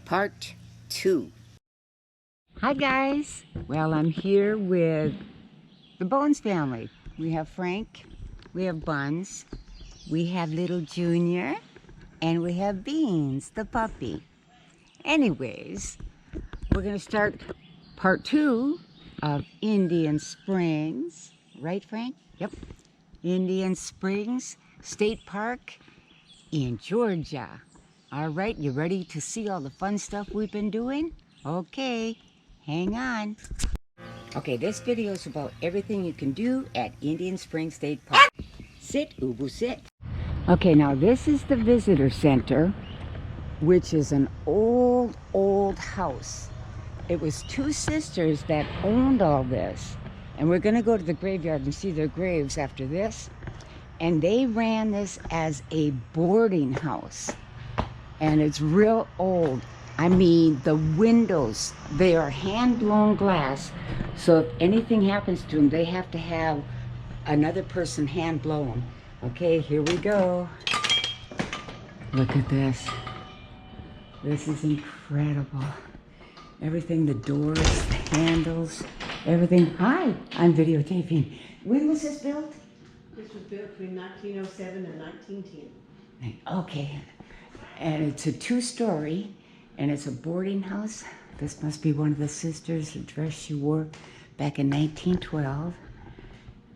Part 2. Hi guys. Well, I'm here with the Bones family. We have Frank, we have Buns, we have little Junior, and we have Beans, the puppy. Anyways, we're going to start part 2 of Indian Springs. Right, Frank? Yep. Indian Springs State Park in Georgia. All right, you ready to see all the fun stuff we've been doing? Okay, hang on. Okay, this video is about everything you can do at Indian Springs State Park. Sit, Ubu, sit. Okay, now this is the visitor center, which is an old house. It was two sisters that owned all this. And we're gonna go to the graveyard and see their graves after this. And they ran this as a boarding house. And it's real old. I mean, the windows, they are hand-blown glass. So if anything happens to them, they have to have another person hand-blown. Okay, here we go. Look at this. This is incredible. Everything, the doors, the handles, everything. Hi, I'm videotaping. When was this built? This was built between 1907 and 1910. Okay. And it's a two-story, and it's a boarding house. This must be one of the sisters, the dress she wore back in 1912.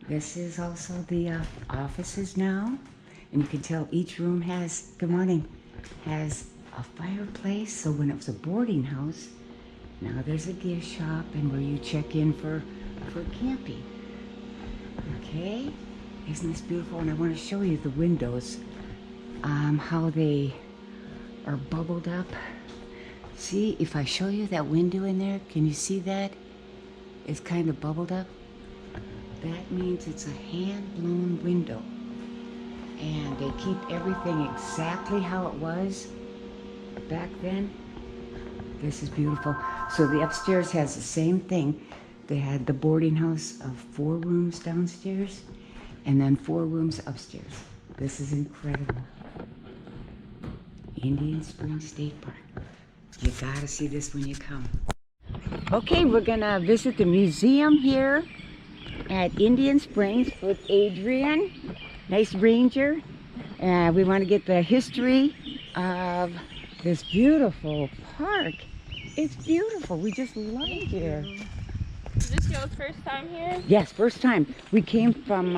This is also the offices now. And you can tell each room has, good morning, has a fireplace. So when it was a boarding house, now there's a gift shop and where you check in for camping. Okay, isn't this beautiful? And I want to show you the windows, how they are bubbled up. See, if I show you that window in there, can you see that? It's kind of bubbled up. That means it's a hand-blown window. And they keep everything exactly how it was back then. This is beautiful. So the upstairs has the same thing. They had the boarding house of 4 rooms downstairs and then 4 rooms upstairs. This is incredible. Indian Springs State Park. You gotta see this when you come. Okay, we're gonna visit the museum here at Indian Springs with Adrian, nice ranger. And we want to get the history of this beautiful park. It's beautiful. We just love it here. Is this your first time here? Yes, first time. We came from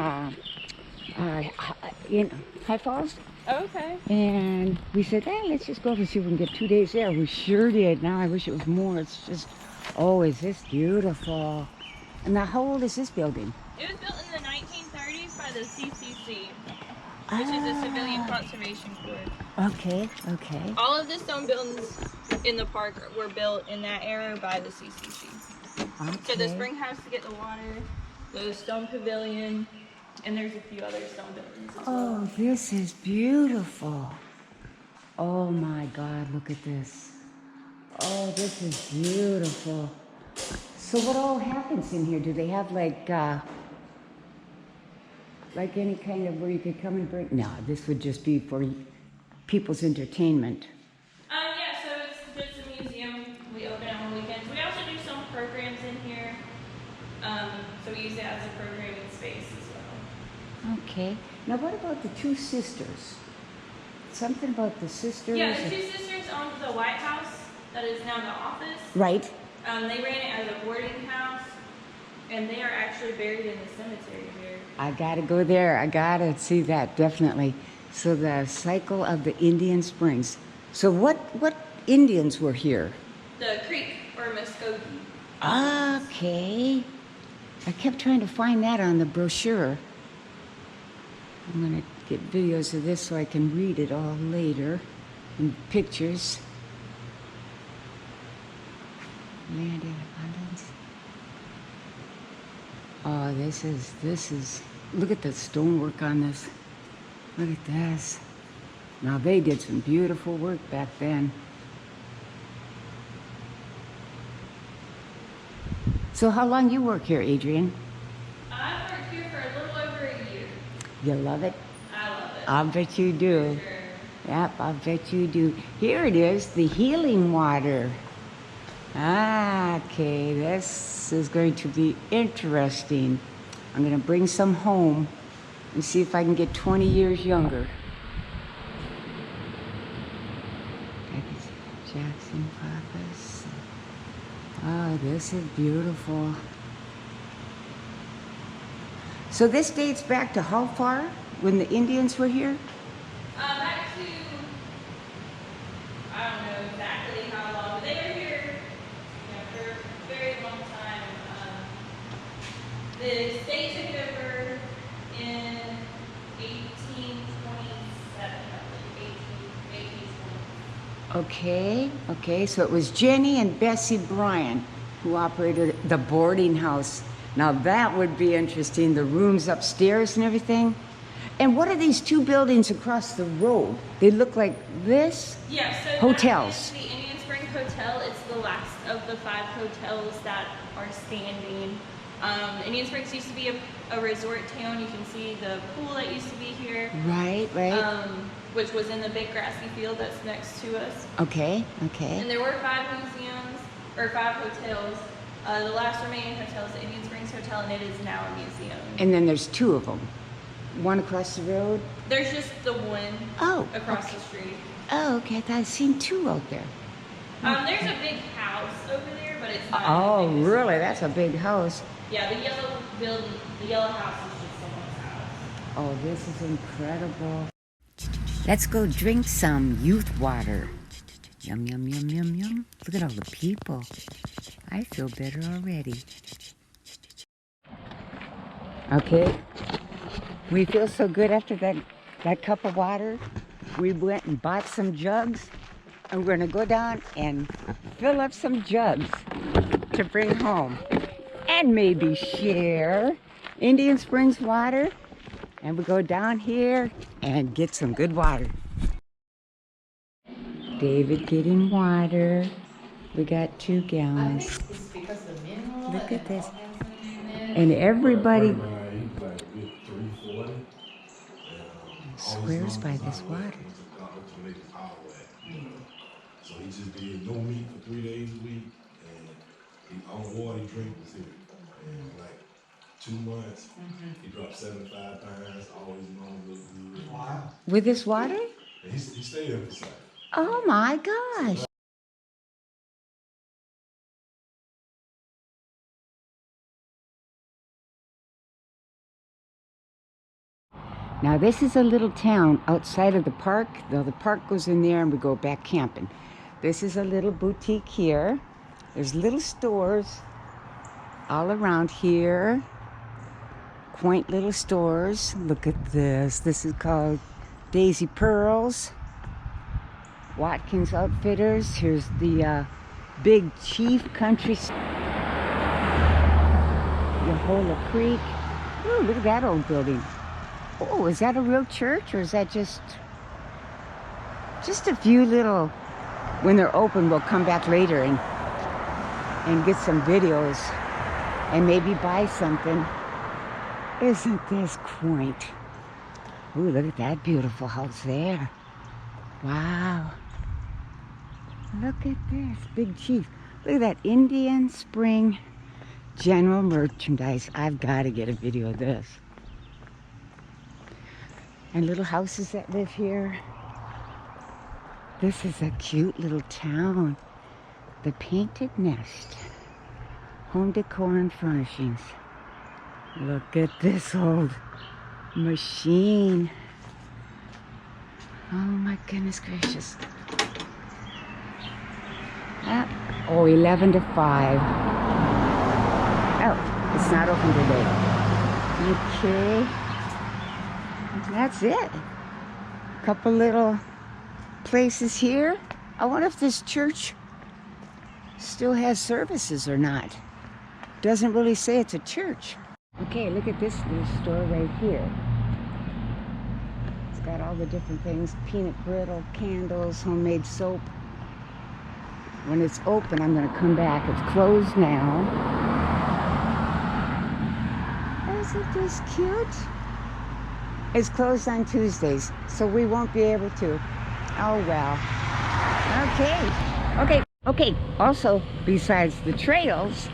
in High Falls. Oh, okay. And we said, hey, let's just go over and see if we can get 2 days there. We sure did. Now I wish it was more. It's just, oh, is this beautiful. And now, how old is this building? It was built in the 1930s by the CCC, which is the Civilian Conservation Corps. Okay, okay. All of the stone buildings in the park were built in that era by the CCC. Okay. So the spring house to get the water, the stone pavilion, and there's a few other stone buildings as well. Oh, this is beautiful. Oh my God, look at this. Oh, this is beautiful. So what all happens in here? Do they have like any kind of where you could come and bring? No, this would just be for people's entertainment. Yeah, so it's just a museum. We open it on weekends. We also do some programs in here. So we use it as a programming space as well. Okay. Now what about the two sisters? Something about the sisters? Yeah, the two sisters owned the White House that is now the office. Right. They ran it as a boarding house, and they are actually buried in the cemetery here. I gotta go there. I gotta see that, definitely. So the cycle of the Indian Springs. So what Indians were here? The Creek, or Muskogee. Okay. I kept trying to find that on the brochure. I'm gonna get videos of this so I can read it all later in pictures. Land in abundance. Oh, this is, look at the stonework on this. Look at this. Now they did some beautiful work back then. So how long you work here, Adrian? I've worked here for a little over a year. You love it? I love it. I bet you do. For sure. Yep, I'll bet you do. Here it is, the healing water. Ah, okay, this is going to be interesting. I'm going to bring some home and see if I can get 20 years younger. Jackson Papas. Oh, this is beautiful. So this dates back to how far? When the Indians were here? Back to, I don't know exactly how long, but they were here, for a very long time. The state took over in 1827, I believe, 1820. Okay, so it was Jenny and Bessie Bryan who operated the boarding house. Now that would be interesting, the rooms upstairs and everything. And what are these two buildings across the road? They look like this? Yeah, so Hotels. that is the Indian Spring Hotel. It's the last of the 5 hotels that are standing. Indian Springs used to be a resort town. You can see the pool that used to be here. Right. Which was in the big grassy field that's next to us. Okay. And there were 5 museums, or 5 hotels. The last remaining hotel is the Indian Springs Hotel, and it is now a museum. And then there's 2 of them. One across the road? There's just the one across the street. Oh, okay, I thought I'd seen 2 out there. There's a big house over there, but it's not. Oh, as big as really? the- That's a big house. Yeah, the yellow building, the yellow house is just someone's house. Oh, this is incredible. Let's go drink some youth water. Yum, yum, yum, yum, yum. Look at all the people. I feel better already. Okay. We feel so good after that cup of water. We went and bought some jugs, and we're gonna go down and fill up some jugs to bring home. And maybe share Indian Springs water. And we go down here and get some good water. David getting water. We got 2 gallons. Look at this. And everybody swears by this water. So he just did no meat for 3 days a week, and all the water he drank was here. And like 2 months, he dropped 75 pounds, always known look good. Wow. With this water? And he stayed there for a second. Oh my gosh. Now this is a little town outside of the park. Though the park goes in there and we go back camping. This is a little boutique here. There's little stores all around here. Quaint little stores. Look at this. This is called Daisy Pearls. Watkins Outfitters. Here's the Big Chief Country. Yohola Creek. Ooh, look at that old building. Oh, is that a real church, or is that just a few little? When they're open, we'll come back later and get some videos and maybe buy something. Isn't this quaint? Ooh, look at that beautiful house there. Wow. Look at this, Big Chief. Look at that Indian Spring general merchandise. I've got to get a video of this. And little houses that live here. This is a cute little town. The Painted Nest. Home decor and furnishings. Look at this old machine. Oh my goodness gracious. Oh, 11 to 5. Oh, it's not open today. Okay. That's it. Couple little places here. I wonder if this church still has services or not. Doesn't really say it's a church. Okay, look at this little store right here. It's got all the different things. Peanut brittle, candles, homemade soap. When it's open, I'm going to come back. It's closed now. Isn't this cute? It's closed on Tuesdays, so we won't be able to Oh, well. Okay. Also, besides the trails,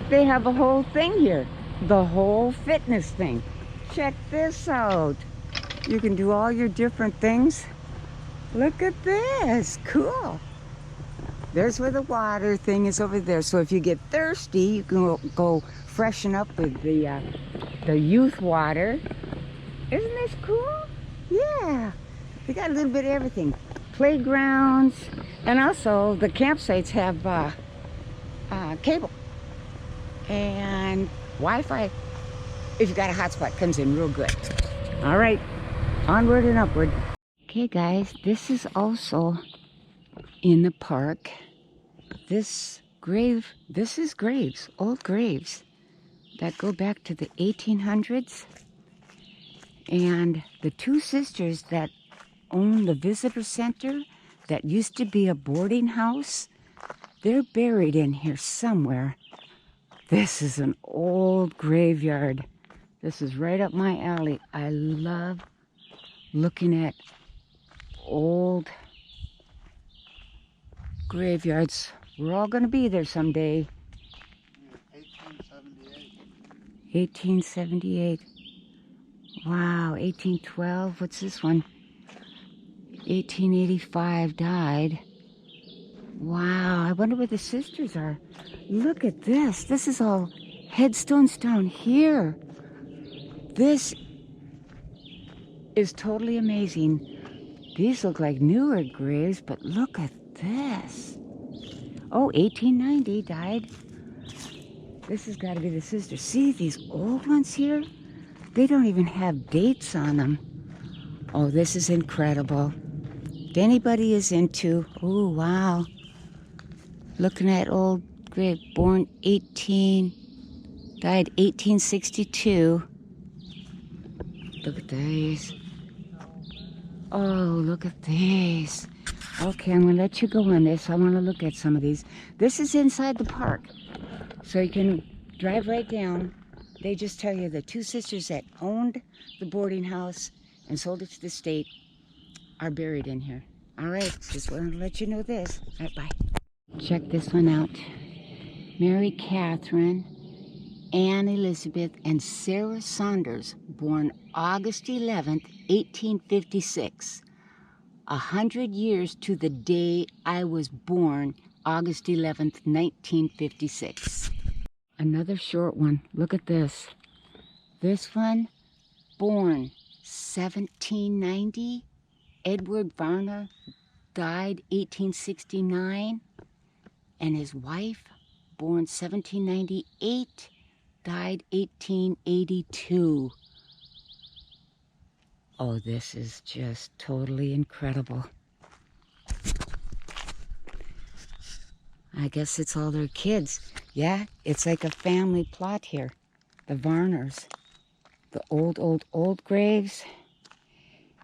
they have a whole thing here. The whole fitness thing. Check this out. You can do all your different things. Look at this. Cool. There's where the water thing is over there. So if you get thirsty, you can go freshen up with the youth water. Isn't this cool? Yeah. They got a little bit of everything. Playgrounds. And also the campsites have cable. And Wi-Fi. If you got a hotspot, comes in real good. All right. Onward and upward. Okay, guys. This is also in the park. This is graves, old graves that go back to the 1800s. And the two sisters that own the visitor center that used to be a boarding house, they're buried in here somewhere. This is an old graveyard. This is right up my alley. I love looking at old graveyards. We're all going to be there someday. 1878. Wow, 1812. What's this one? 1885 died. Wow, I wonder where the sisters are. Look at this. This is all headstones down here. This is totally amazing. These look like newer graves, but look at this. Oh, 1890 died. This has got to be the sister. See these old ones here? They don't even have dates on them. Oh, this is incredible. If anybody is into, oh, wow. Looking at old grave, born died 1862. Look at these. Oh, look at these. Okay, I'm going to let you go on this. I want to look at some of these. This is inside the park. So you can drive right down. They just tell you the two sisters that owned the boarding house and sold it to the state are buried in here. All right, just wanted to let you know this. All right, bye. Check this one out. Mary Catherine, Anne Elizabeth, and Sarah Saunders, born August 11th, 1856. 100 years to the day I was born, August 11th, 1956. Another short one. Look at this. This one, born 1790. Edward Varner died 1869. And his wife, born 1798, died 1882. Oh, this is just totally incredible. I guess it's all their kids. Yeah, it's like a family plot here. The Varners. The old graves.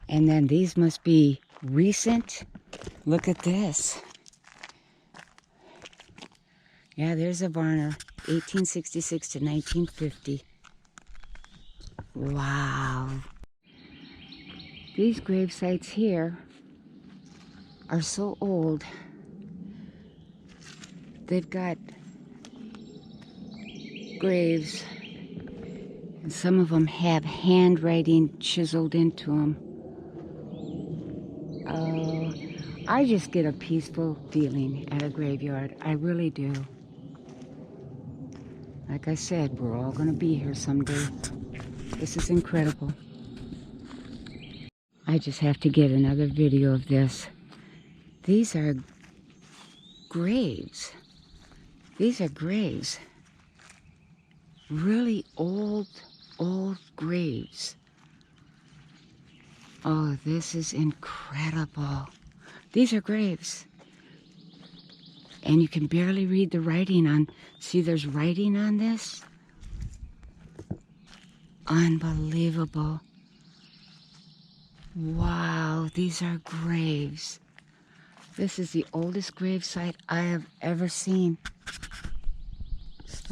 And then these must be recent. Look at this. Yeah, there's a Varner. 1866 to 1950. Wow. These grave sites here are so old. They've got graves, and some of them have handwriting chiseled into them. Oh, I just get a peaceful feeling at a graveyard. I really do. Like I said, we're all going to be here someday. This is incredible. I just have to get another video of this. These are graves. These are graves. Really old graves. Oh, this is incredible. These are graves. And you can barely read the writing on. See, there's writing on this. Unbelievable. Wow, these are graves. This is the oldest grave site I have ever seen.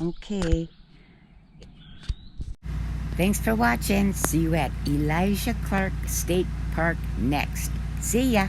Okay. Thanks for watching. See you at Elijah Clark State Park next. See ya.